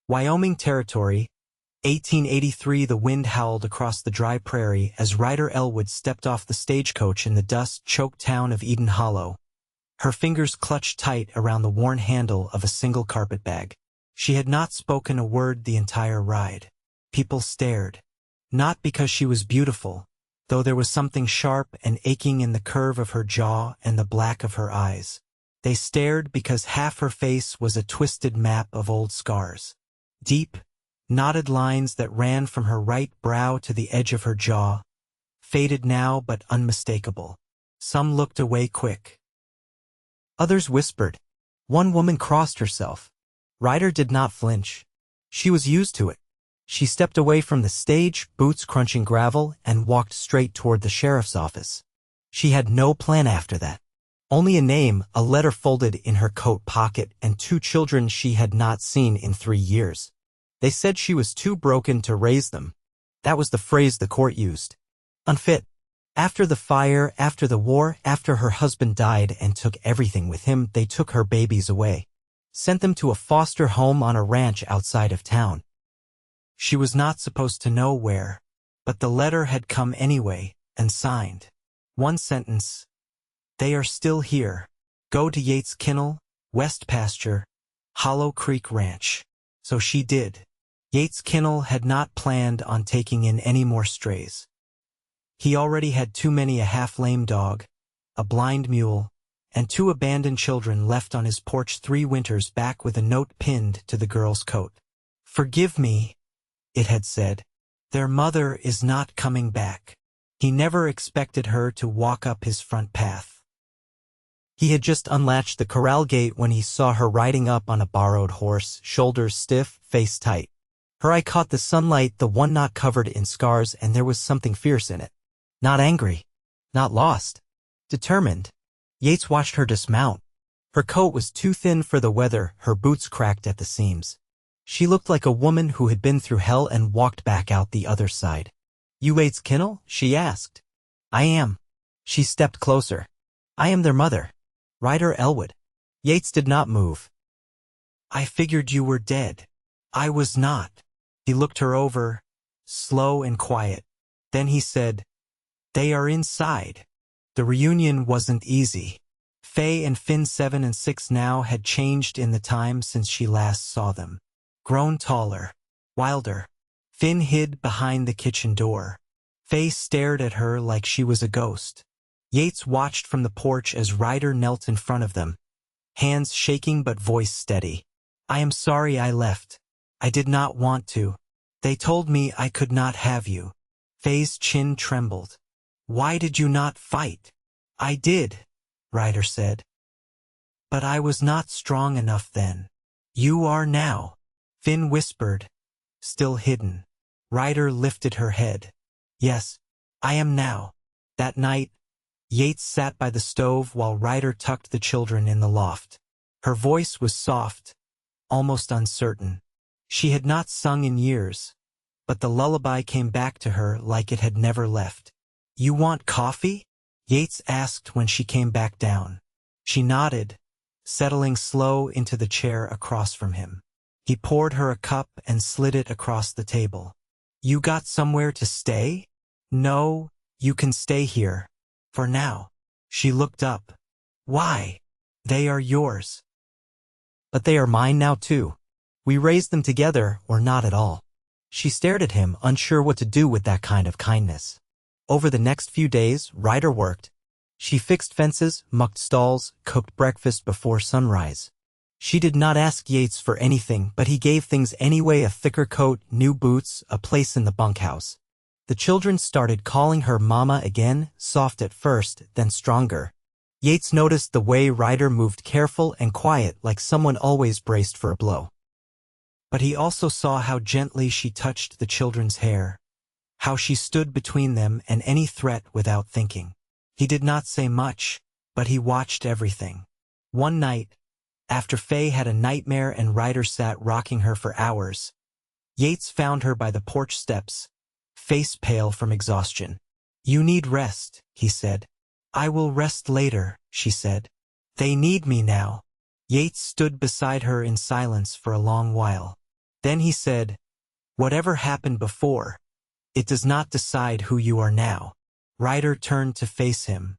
Wyoming Territory, 1883. The wind howled across the dry prairie as Ryder Elwood stepped off the stagecoach in the dust-choked town of Eden Hollow. Her fingers clutched tight around the worn handle of a single carpetbag. She had not spoken a word the entire ride. People stared. Not because she was beautiful, though there was something sharp and aching in the curve of her jaw and the black of her eyes. They stared because half her face was a twisted map of old scars. Deep, knotted lines that ran from her right brow to the edge of her jaw, faded now but unmistakable. Some looked away quick. Others whispered. One woman crossed herself. Ryder did not flinch. She was used to it. She stepped away from the stage, boots crunching gravel, and walked straight toward the sheriff's office. She had no plan after that. Only a name, a letter folded in her coat pocket, and 2 children she had not seen in 3 years. They said she was too broken to raise them. That was the phrase the court used. Unfit. After the fire, after the war, after her husband died and took everything with him, they took her babies away. Sent them to a foster home on a ranch outside of town. She was not supposed to know where, but the letter had come anyway, and signed. One sentence. They are still here. Go to Yates Kinnell, West Pasture, Hollow Creek Ranch. So she did. Yates Kinnell had not planned on taking in any more strays. He already had too many: a half-lame dog, a blind mule, and 2 abandoned children left on his porch 3 winters back with a note pinned to the girl's coat. Forgive me, it had said. Their mother is not coming back. He never expected her to walk up his front path. He had just unlatched the corral gate when he saw her riding up on a borrowed horse, shoulders stiff, face tight. Her eye caught the sunlight, the one not covered in scars, and there was something fierce in it. Not angry. Not lost. Determined. Yates watched her dismount. Her coat was too thin for the weather, her boots cracked at the seams. She looked like a woman who had been through hell and walked back out the other side. You Yates Kinnell? She asked. I am. She stepped closer. I am their mother. Ryder Elwood. Yates did not move. I figured you were dead. I was not. He looked her over, slow and quiet. Then he said, They are inside. The reunion wasn't easy. Faye and Finn, 7 and 6 now, had changed in the time since she last saw them. Grown taller, wilder. Finn hid behind the kitchen door. Faye stared at her like she was a ghost. Yates watched from the porch as Ryder knelt in front of them, hands shaking but voice steady. I am sorry I left. I did not want to. They told me I could not have you. Faye's chin trembled. Why did you not fight? I did, Ryder said. But I was not strong enough then. You are now, Finn whispered, still hidden. Ryder lifted her head. Yes, I am now. That night, Yates sat by the stove while Ryder tucked the children in the loft. Her voice was soft, almost uncertain. She had not sung in years, but the lullaby came back to her like it had never left. You want coffee? Yates asked when she came back down. She nodded, settling slow into the chair across from him. He poured her a cup and slid it across the table. You got somewhere to stay? No, you can stay here. For now. She looked up. Why? They are yours. But they are mine now too. We raised them together, or not at all. She stared at him, unsure what to do with that kind of kindness. Over the next few days, Ryder worked. She fixed fences, mucked stalls, cooked breakfast before sunrise. She did not ask Yates for anything, but he gave things anyway: a thicker coat, new boots, a place in the bunkhouse. The children started calling her Mama again, soft at first, then stronger. Yates noticed the way Ryder moved, careful and quiet, like someone always braced for a blow. But he also saw how gently she touched the children's hair, how she stood between them and any threat without thinking. He did not say much, but he watched everything. One night, after Faye had a nightmare and Ryder sat rocking her for hours, Yates found her by the porch steps, face pale from exhaustion. You need rest, he said. I will rest later, she said. They need me now. Yates stood beside her in silence for a long while. Then he said, "Whatever happened before, it does not decide who you are now." Ryder turned to face him.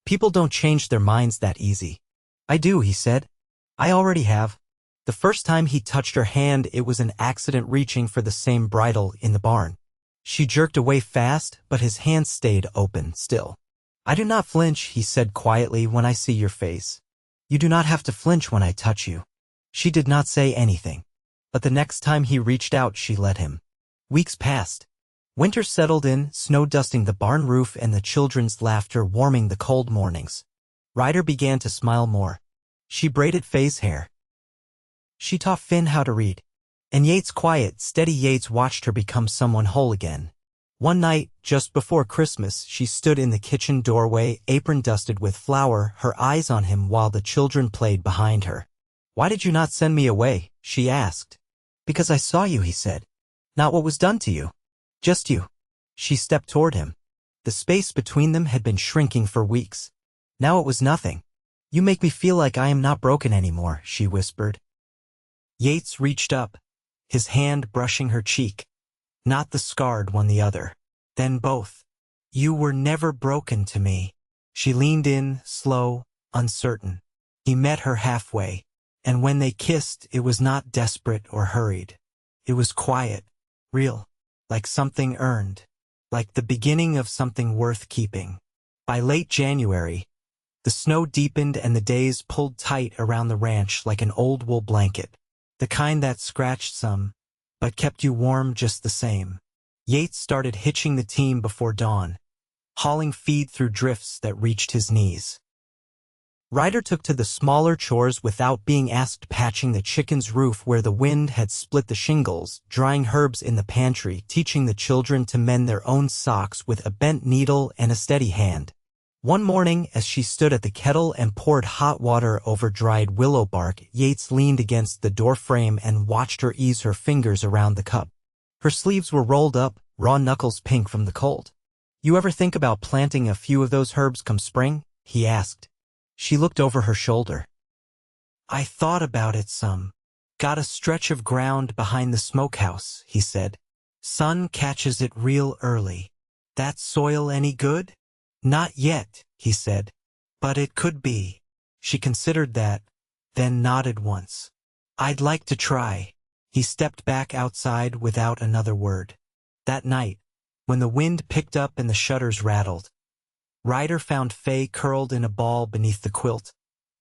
"People don't change their minds that easy." "I do," he said. "I already have." The first time he touched her hand, it was an accident reaching for the same bridle in the barn. She jerked away fast, but his hand stayed open still. "I do not flinch," he said quietly, "when I see your face. You do not have to flinch when I touch you." She did not say anything, but the next time he reached out, she let him. Weeks passed. Winter settled in, snow dusting the barn roof and the children's laughter warming the cold mornings. Ryder began to smile more. She braided Faye's hair. She taught Finn how to read. And Yates, quiet, steady Yates, watched her become someone whole again. One night, just before Christmas, she stood in the kitchen doorway, apron dusted with flour, her eyes on him while the children played behind her. "Why did you not send me away?" she asked. "Because I saw you," he said. "Not what was done to you. Just you." She stepped toward him. The space between them had been shrinking for weeks. Now it was nothing. "You make me feel like I am not broken anymore," she whispered. Yates reached up, his hand brushing her cheek. Not the scarred one, the other. Then both. "You were never broken to me." She leaned in, slow, uncertain. He met her halfway, and when they kissed, it was not desperate or hurried. It was quiet, real, like something earned, like the beginning of something worth keeping. By late January, the snow deepened and the days pulled tight around the ranch like an old wool blanket. The kind that scratched some, but kept you warm just the same. Yates started hitching the team before dawn, hauling feed through drifts that reached his knees. Ryder took to the smaller chores without being asked, patching the chicken's roof where the wind had split the shingles, drying herbs in the pantry, teaching the children to mend their own socks with a bent needle and a steady hand. One morning, as she stood at the kettle and poured hot water over dried willow bark, Yates leaned against the door frame and watched her ease her fingers around the cup. Her sleeves were rolled up, raw knuckles pink from the cold. "You ever think about planting a few of those herbs come spring?" he asked. She looked over her shoulder. "I thought about it some. Got a stretch of ground behind the smokehouse," he said. "Sun catches it real early. That soil any good?" "Not yet," he said. "But it could be." She considered that, then nodded once. "I'd like to try." He stepped back outside without another word. That night, when the wind picked up and the shutters rattled, Ryder found Faye curled in a ball beneath the quilt,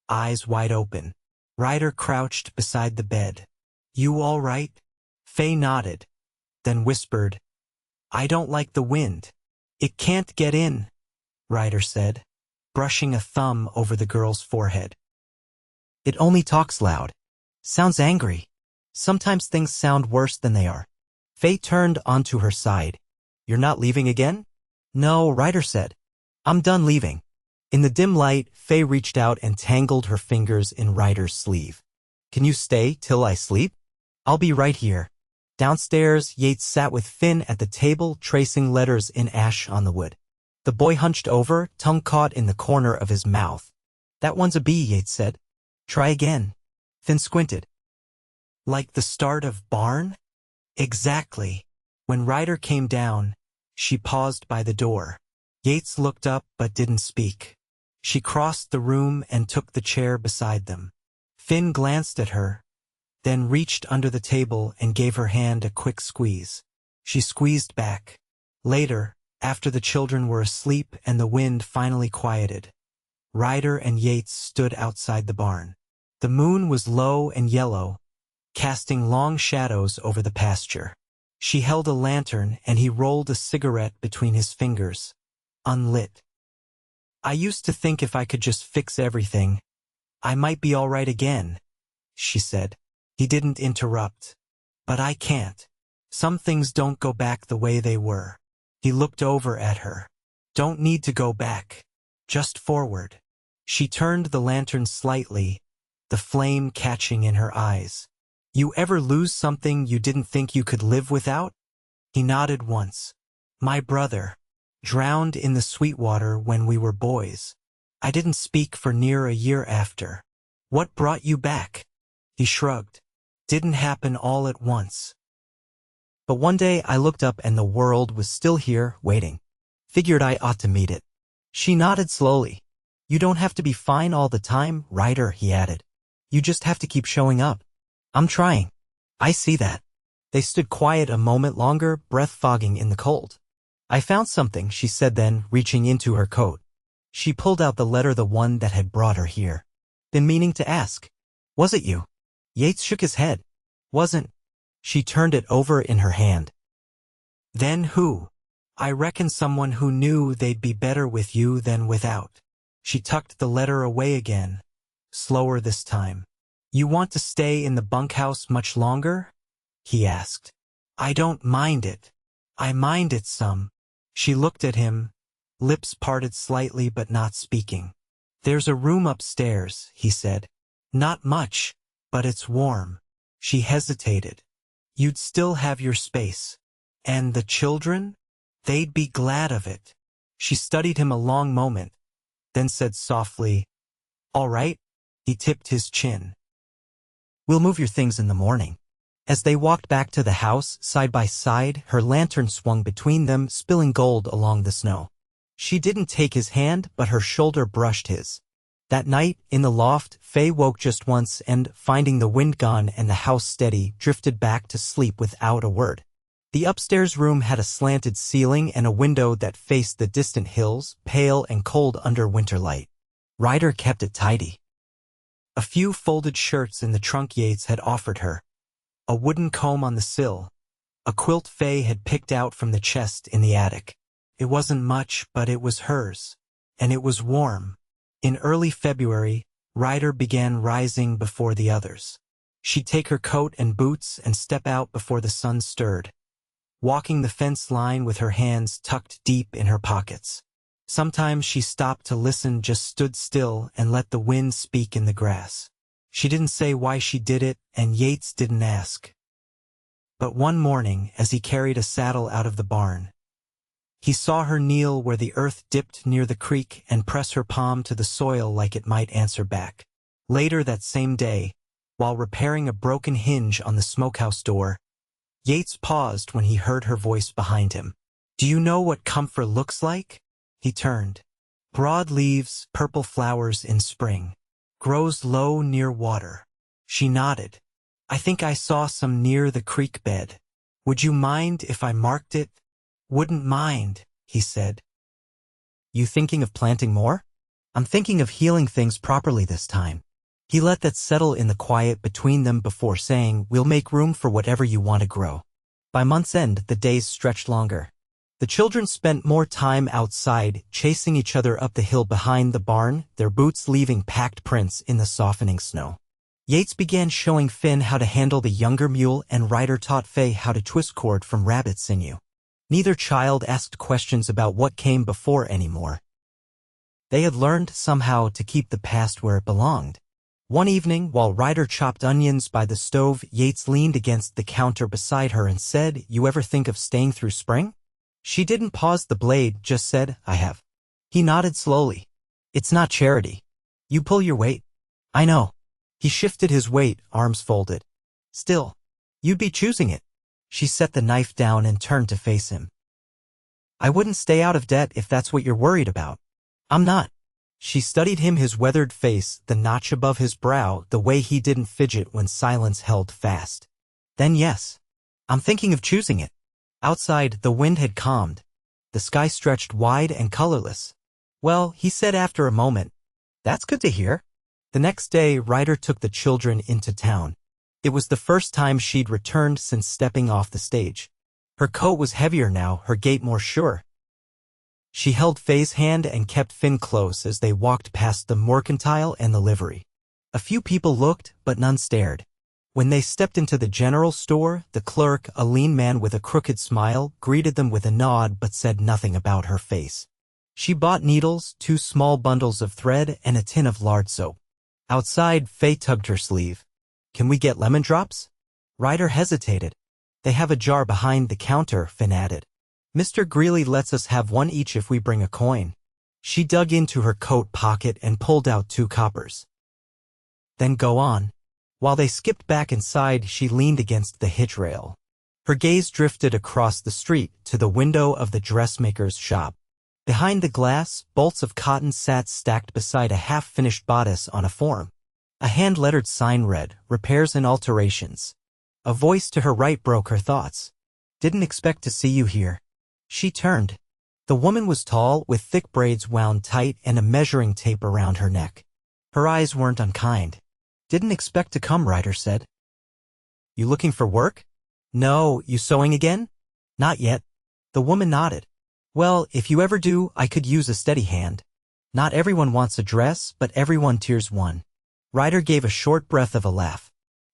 eyes wide open. Ryder crouched beside the bed. "You all right?" Faye nodded, then whispered, "I don't like the wind. It can't get in," Ryder said, brushing a thumb over the girl's forehead. "It only talks loud. Sounds angry. Sometimes things sound worse than they are." Faye turned onto her side. "You're not leaving again?" "No," Ryder said. "I'm done leaving." In the dim light, Faye reached out and tangled her fingers in Ryder's sleeve. "Can you stay till I sleep?" "I'll be right here." Downstairs, Yates sat with Finn at the table, tracing letters in ash on the wood. The boy hunched over, tongue caught in the corner of his mouth. "That one's a B," Yates said. "Try again." Finn squinted. "Like the start of barn?" "Exactly." When Ryder came down, she paused by the door. Yates looked up but didn't speak. She crossed the room and took the chair beside them. Finn glanced at her, then reached under the table and gave her hand a quick squeeze. She squeezed back. Later, after the children were asleep and the wind finally quieted, Ryder and Yates stood outside the barn. The moon was low and yellow, casting long shadows over the pasture. She held a lantern and he rolled a cigarette between his fingers, unlit. "I used to think if I could just fix everything, I might be all right again," she said. He didn't interrupt. "But I can't. Some things don't go back the way they were." He looked over at her. "Don't need to go back. Just forward." She turned the lantern slightly, the flame catching in her eyes. "You ever lose something you didn't think you could live without?" He nodded once. "My brother drowned in the Sweetwater when we were boys. I didn't speak for near a year after." "What brought you back?" He shrugged. didn't happen all at once. But one day I looked up and the world was still here, waiting. Figured I ought to meet it. She nodded slowly. You don't have to be fine all the time, Ryder, he added. You just have to keep showing up. I'm trying. I see that. They stood quiet a moment longer, breath fogging in the cold. I found something, she said then, reaching into her coat. She pulled out the letter, the one that had brought her here. Been meaning to ask. Was it you? Yates shook his head. Wasn't. She turned it over in her hand. Then who? I reckon someone who knew they'd be better with you than without. She tucked the letter away again, slower this time. You want to stay in the bunkhouse much longer? He asked. I don't mind it. I mind it some. She looked at him, lips parted slightly but not speaking. There's a room upstairs, he said. Not much, but it's warm. She hesitated. You'd still have your space. And the children? They'd be glad of it. She studied him a long moment, then said softly, All right. He tipped his chin. We'll move your things in the morning. As they walked back to the house, side by side, her lantern swung between them, spilling gold along the snow. She didn't take his hand, but her shoulder brushed his. That night, in the loft, Faye woke just once and, finding the wind gone and the house steady, drifted back to sleep without a word. The upstairs room had a slanted ceiling and a window that faced the distant hills, pale and cold under winter light. Ryder kept it tidy. A few folded shirts in the trunk Yates had offered her. A wooden comb on the sill. A quilt Faye had picked out from the chest in the attic. It wasn't much, but it was hers. And it was warm. In early February, Ryder began rising before the others. She'd take her coat and boots and step out before the sun stirred, walking the fence line with her hands tucked deep in her pockets. Sometimes she stopped to listen, just stood still and let the wind speak in the grass. She didn't say why she did it, and Yates didn't ask. But one morning, as he carried a saddle out of the barn, he saw her kneel where the earth dipped near the creek and press her palm to the soil like it might answer back. Later that same day, while repairing a broken hinge on the smokehouse door, Yates paused when he heard her voice behind him. Do you know what comfort looks like? He turned. Broad leaves, purple flowers in spring. Grows low near water. She nodded. I think I saw some near the creek bed. Would you mind if I marked it? Wouldn't mind, he said. You thinking of planting more? I'm thinking of healing things properly this time. He let that settle in the quiet between them before saying, We'll make room for whatever you want to grow. By month's end, the days stretched longer. The children spent more time outside, chasing each other up the hill behind the barn, their boots leaving packed prints in the softening snow. Yates began showing Finn how to handle the younger mule, and Ryder taught Faye how to twist cord from rabbit sinew. Neither child asked questions about what came before anymore. They had learned somehow to keep the past where it belonged. One evening, while Ryder chopped onions by the stove, Yates leaned against the counter beside her and said, You ever think of staying through spring? She didn't pause the blade, just said, I have. He nodded slowly. It's not charity. You pull your weight. I know. He shifted his weight, arms folded. Still, you'd be choosing it. She set the knife down and turned to face him. I wouldn't stay out of debt if that's what you're worried about. I'm not. She studied him, his weathered face, the notch above his brow, the way he didn't fidget when silence held fast. Then yes, I'm thinking of choosing it. Outside, the wind had calmed. The sky stretched wide and colorless. Well, he said after a moment, that's good to hear. The next day, Ryder took the children into town. It was the first time she'd returned since stepping off the stage. Her coat was heavier now, her gait more sure. She held Faye's hand and kept Finn close as they walked past the mercantile and the livery. A few people looked, but none stared. When they stepped into the general store, the clerk, a lean man with a crooked smile, greeted them with a nod but said nothing about her face. She bought needles, 2 small bundles of thread, and a tin of lard soap. Outside, Faye tugged her sleeve. Can we get lemon drops? Ryder hesitated. They have a jar behind the counter, Finn added. Mr. Greeley lets us have one each if we bring a coin. She dug into her coat pocket and pulled out 2 coppers. Then go on. While they skipped back inside, she leaned against the hitch rail. Her gaze drifted across the street to the window of the dressmaker's shop. Behind the glass, bolts of cotton sat stacked beside a half-finished bodice on a form. A hand-lettered sign read, "Repairs and Alterations." A voice to her right broke her thoughts. "Didn't expect to see you here." She turned. The woman was tall, with thick braids wound tight and a measuring tape around her neck. Her eyes weren't unkind. "Didn't expect to come," Ryder said. "You looking for work?" "No, you sewing again?" "Not yet." The woman nodded. "Well, if you ever do, I could use a steady hand. Not everyone wants a dress, but everyone tears one." Ryder gave a short breath of a laugh.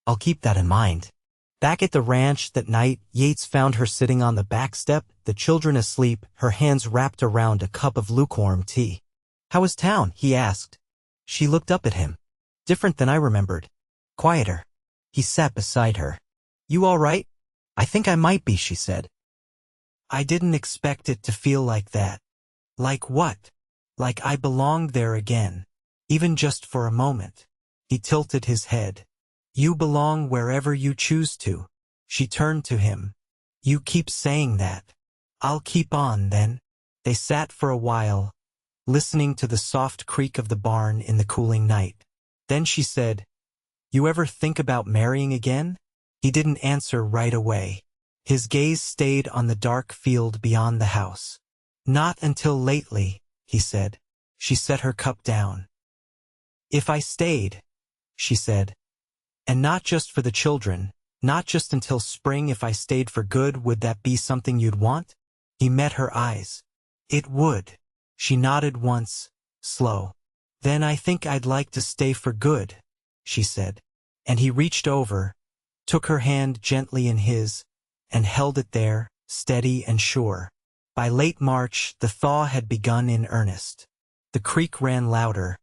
"I'll keep that in mind." Back at the ranch that night, Yates found her sitting on the back step, the children asleep, her hands wrapped around a cup of lukewarm tea. "How was town?" he asked. She looked up at him. "Different than I remembered. Quieter." He sat beside her. "You all right?" "I think I might be," she said. "I didn't expect it to feel like that." "Like what?" "Like I belonged there again. Even just for a moment." He tilted his head. "You belong wherever you choose to." She turned to him. "You keep saying that." "I'll keep on, then." They sat for a while, listening to the soft creak of the barn in the cooling night. Then she said, "You ever think about marrying again?" He didn't answer right away. His gaze stayed on the dark field beyond the house. "Not until lately," he said. She set her cup down. "If I stayed," she said. "And not just for the children, not just until spring, if I stayed for good, would that be something you'd want?" He met her eyes. "It would." She nodded once, slow. "Then I think I'd like to stay for good," she said. And he reached over, took her hand gently in his, and held it there, steady and sure. By late March, the thaw had begun in earnest. The creek ran louder,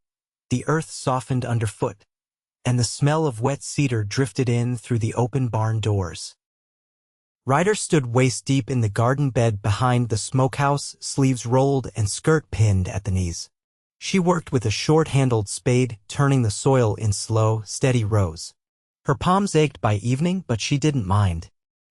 the earth softened underfoot, and the smell of wet cedar drifted in through the open barn doors. Ryder stood waist-deep in the garden bed behind the smokehouse, sleeves rolled and skirt pinned at the knees. She worked with a short-handled spade, turning the soil in slow, steady rows. Her palms ached by evening, but she didn't mind.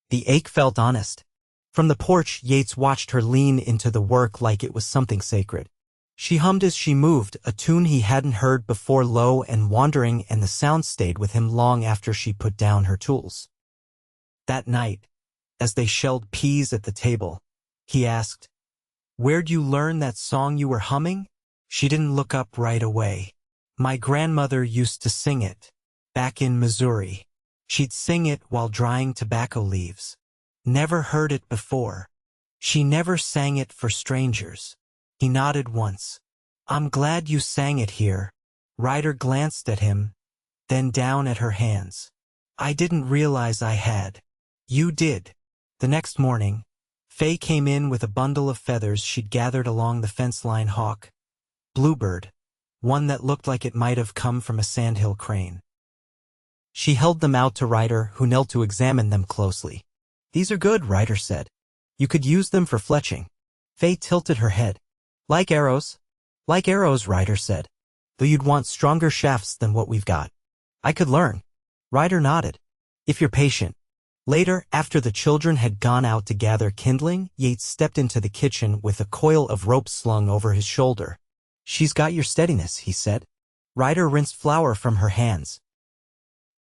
The ache felt honest. From the porch, Yates watched her lean into the work like it was something sacred. She hummed as she moved, a tune he hadn't heard before, low and wandering, and the sound stayed with him long after she put down her tools. That night, as they shelled peas at the table, he asked, "Where'd you learn that song you were humming?" She didn't look up right away. "My grandmother used to sing it, back in Missouri. She'd sing it while drying tobacco leaves. Never heard it before. She never sang it for strangers." He nodded once. "I'm glad you sang it here." Ryder glanced at him, then down at her hands. "I didn't realize I had." "You did." The next morning, Faye came in with a bundle of feathers she'd gathered along the fence line. Hawk. Bluebird. One that looked like it might have come from a sandhill crane. She held them out to Ryder, who knelt to examine them closely. "These are good," Ryder said. "You could use them for fletching." Faye tilted her head. "Like arrows?" "Like arrows," Ryder said. "Though you'd want stronger shafts than what we've got." "I could learn." Ryder nodded. "If you're patient." Later, after the children had gone out to gather kindling, Yates stepped into the kitchen with a coil of rope slung over his shoulder. "She's got your steadiness," he said. Ryder rinsed flour from her hands.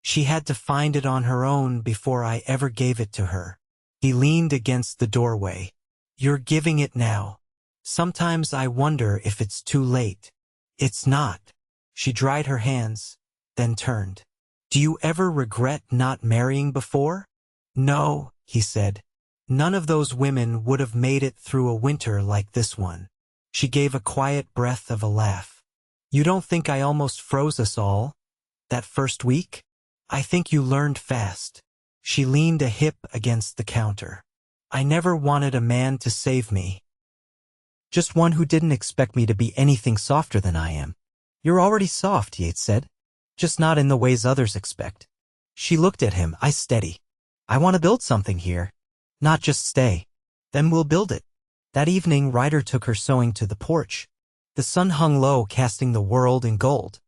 "She had to find it on her own before I ever gave it to her." He leaned against the doorway. "You're giving it now. Sometimes I wonder if it's too late." "It's not." She dried her hands, then turned. "Do you ever regret not marrying before?" "No," he said. "None of those women would have made it through a winter like this one." She gave a quiet breath of a laugh. "You don't think I almost froze us all, that first week? I think you learned fast." She leaned a hip against the counter. "I never wanted a man to save me. Just one who didn't expect me to be anything softer than I am." "You're already soft," Yates said. "Just not in the ways others expect." She looked at him. "I steady. I want to build something here. Not just stay. Then we'll build it." That evening, Ryder took her sewing to the porch. The sun hung low, casting the world in gold.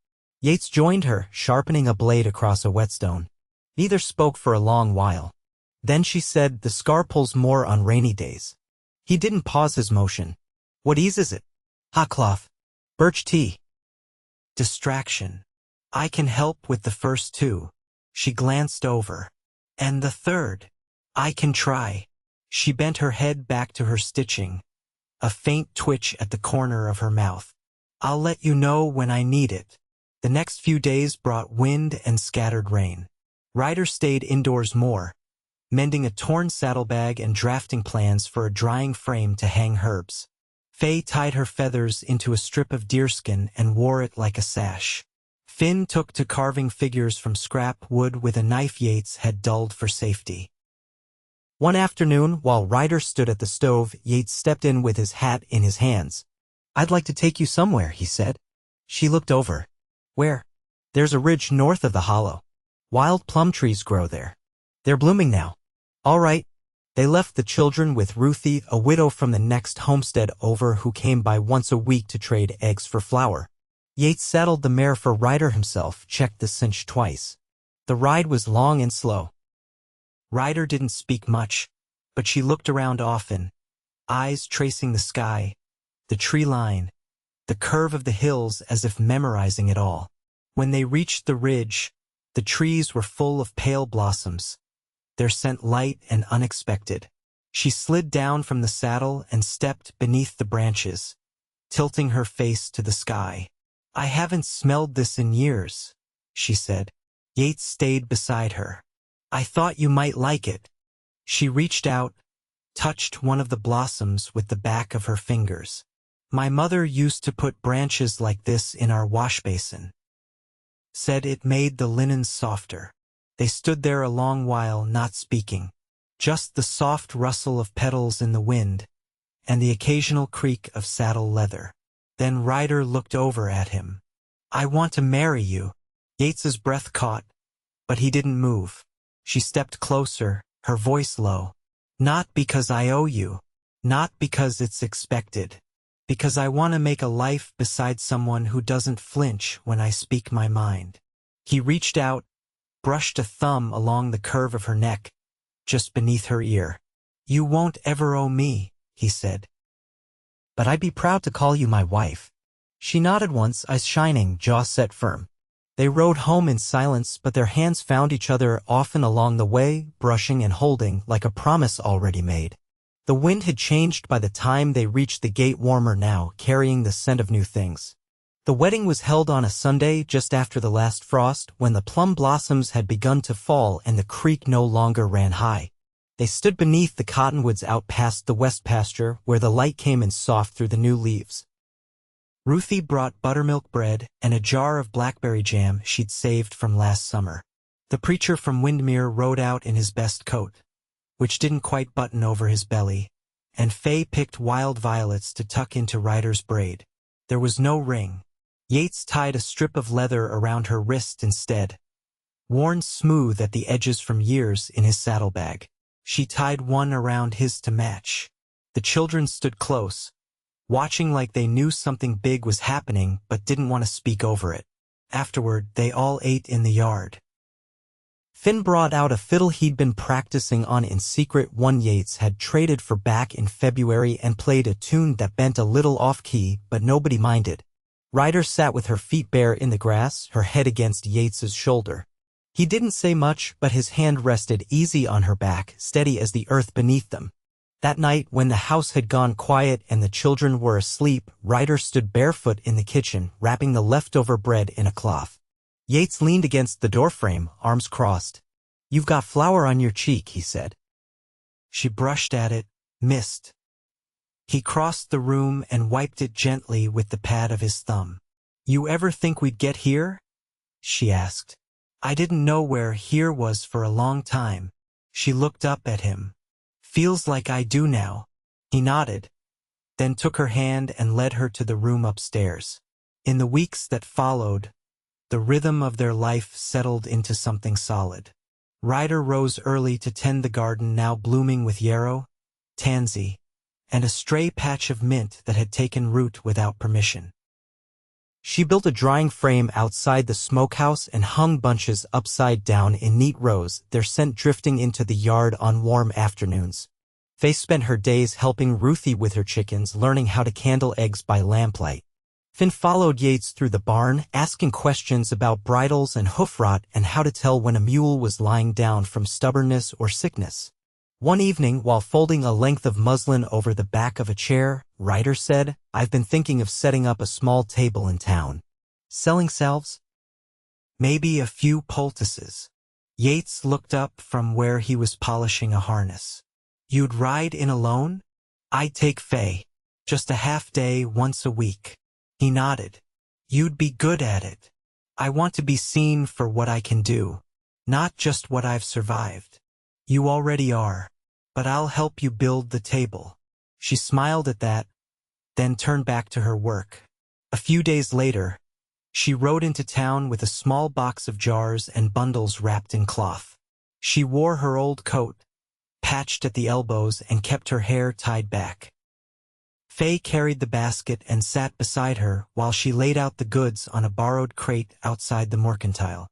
Yates joined her, sharpening a blade across a whetstone. Neither spoke for a long while. Then she said, "The scar pulls more on rainy days." He didn't pause his motion. "What eases it?" "Hot cloth. Birch tea." "Distraction. I can help with the first two." She glanced over. "And the third?" "I can try." She bent her head back to her stitching, a faint twitch at the corner of her mouth. "I'll let you know when I need it." The next few days brought wind and scattered rain. Ryder stayed indoors more, mending a torn saddlebag and drafting plans for a drying frame to hang herbs. Faye tied her feathers into a strip of deerskin and wore it like a sash. Finn took to carving figures from scrap wood with a knife Yates had dulled for safety. One afternoon, while Ryder stood at the stove, Yates stepped in with his hat in his hands. "I'd like to take you somewhere," he said. She looked over. "Where?" "There's a ridge north of the hollow. Wild plum trees grow there. They're blooming now." "All right." They left the children with Ruthie, a widow from the next homestead over who came by once a week to trade eggs for flour. Yates saddled the mare for Ryder himself, checked the cinch twice. The ride was long and slow. Ryder didn't speak much, but she looked around often, eyes tracing the sky, the tree line, the curve of the hills as if memorizing it all. When they reached the ridge, the trees were full of pale blossoms, their scent light and unexpected. She slid down from the saddle and stepped beneath the branches, tilting her face to the sky. "I haven't smelled this in years," she said. Yates stayed beside her. "I thought you might like it." She reached out, touched one of the blossoms with the back of her fingers. "My mother used to put branches like this in our wash basin. Said it made the linens softer." They stood there a long while, not speaking. Just the soft rustle of petals in the wind, and the occasional creak of saddle leather. Then Ryder looked over at him. "I want to marry you." Yates's breath caught, but he didn't move. She stepped closer, her voice low. "Not because I owe you. Not because it's expected. Because I want to make a life beside someone who doesn't flinch when I speak my mind." He reached out, brushed a thumb along the curve of her neck, just beneath her ear. "You won't ever owe me," he said. "But I'd be proud to call you my wife." She nodded once, eyes shining, jaw set firm. They rode home in silence, but their hands found each other often along the way, brushing and holding like a promise already made. The wind had changed by the time they reached the gate, warmer now, carrying the scent of new things. The wedding was held on a Sunday just after the last frost, when the plum blossoms had begun to fall and the creek no longer ran high. They stood beneath the cottonwoods out past the west pasture, where the light came in soft through the new leaves. Ruthie brought buttermilk bread and a jar of blackberry jam she'd saved from last summer. The preacher from Windmere rode out in his best coat, which didn't quite button over his belly, and Faye picked wild violets to tuck into Ryder's braid. There was no ring. Yates tied a strip of leather around her wrist instead, worn smooth at the edges from years in his saddlebag. She tied one around his to match. The children stood close, watching like they knew something big was happening but didn't want to speak over it. Afterward, they all ate in the yard. Finn brought out a fiddle he'd been practicing on in secret, one Yates had traded for back in February, and played a tune that bent a little off-key, but nobody minded. Ryder sat with her feet bare in the grass, her head against Yates's shoulder. He didn't say much, but his hand rested easy on her back, steady as the earth beneath them. That night, when the house had gone quiet and the children were asleep, Ryder stood barefoot in the kitchen, wrapping the leftover bread in a cloth. Yates leaned against the doorframe, arms crossed. "You've got flour on your cheek," he said. She brushed at it, missed. He crossed the room and wiped it gently with the pad of his thumb. "You ever think we'd get here?" she asked. "I didn't know where here was for a long time." She looked up at him. "Feels like I do now." He nodded, then took her hand and led her to the room upstairs. In the weeks that followed, the rhythm of their life settled into something solid. Ryder rose early to tend the garden, now blooming with yarrow, tansy, and a stray patch of mint that had taken root without permission. She built a drying frame outside the smokehouse and hung bunches upside down in neat rows, their scent drifting into the yard on warm afternoons. Faye spent her days helping Ruthie with her chickens, learning how to candle eggs by lamplight. Finn followed Yates through the barn, asking questions about bridles and hoof rot and how to tell when a mule was lying down from stubbornness or sickness. One evening, while folding a length of muslin over the back of a chair, Ryder said, "I've been thinking of setting up a small table in town. Selling salves? Maybe a few poultices." Yates looked up from where he was polishing a harness. "You'd ride in alone?" "I'd take Faye. Just a half day once a week." He nodded. "You'd be good at it. I want to be seen for what I can do, not just what I've survived." "You already are. But I'll help you build the table." She smiled at that, then turned back to her work. A few days later, she rode into town with a small box of jars and bundles wrapped in cloth. She wore her old coat, patched at the elbows, and kept her hair tied back. Faye carried the basket and sat beside her while she laid out the goods on a borrowed crate outside the mercantile.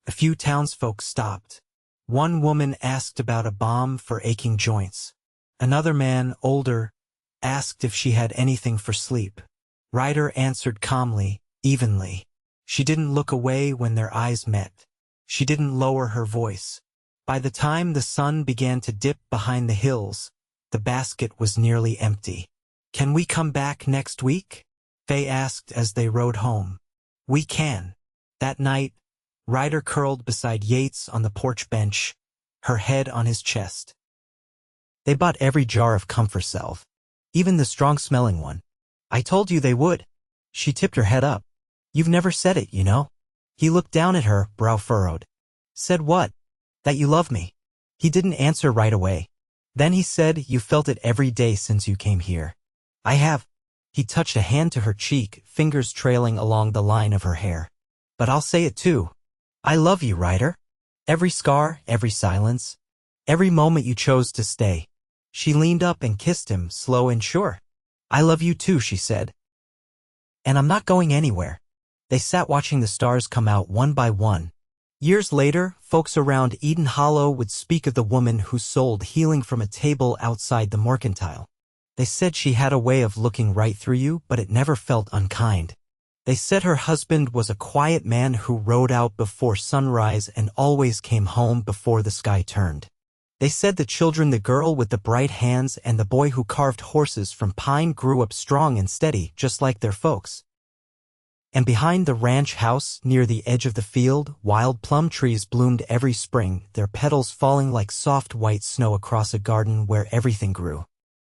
A few townsfolk stopped. One woman asked about a balm for aching joints. Another man, older, asked if she had anything for sleep. Ryder answered calmly, evenly. She didn't look away when their eyes met. She didn't lower her voice. By the time the sun began to dip behind the hills, the basket was nearly empty. "Can we come back next week?" Faye asked as they rode home. "We can." That night, Ryder curled beside Yates on the porch bench, her head on his chest. They bought every jar of comfort salve, even the strong-smelling one. "I told you they would." She tipped her head up. "You've never said it, you know." He looked down at her, brow furrowed. "Said what?" "That you love me." He didn't answer right away. Then he said, "You felt it every day since you came here." "I have." He touched a hand to her cheek, fingers trailing along the line of her hair. "But I'll say it too. I love you, Ryder. Every scar, every silence, every moment you chose to stay." She leaned up and kissed him, slow and sure. "I love you too," she said. "And I'm not going anywhere." They sat watching the stars come out one by one. Years later, folks around Eden Hollow would speak of the woman who sold healing from a table outside the mercantile. They said she had a way of looking right through you, but it never felt unkind. They said her husband was a quiet man who rode out before sunrise and always came home before the sky turned. They said the children, the girl with the bright hands and the boy who carved horses from pine, grew up strong and steady, just like their folks. And behind the ranch house, near the edge of the field, wild plum trees bloomed every spring, their petals falling like soft white snow across a garden where everything grew.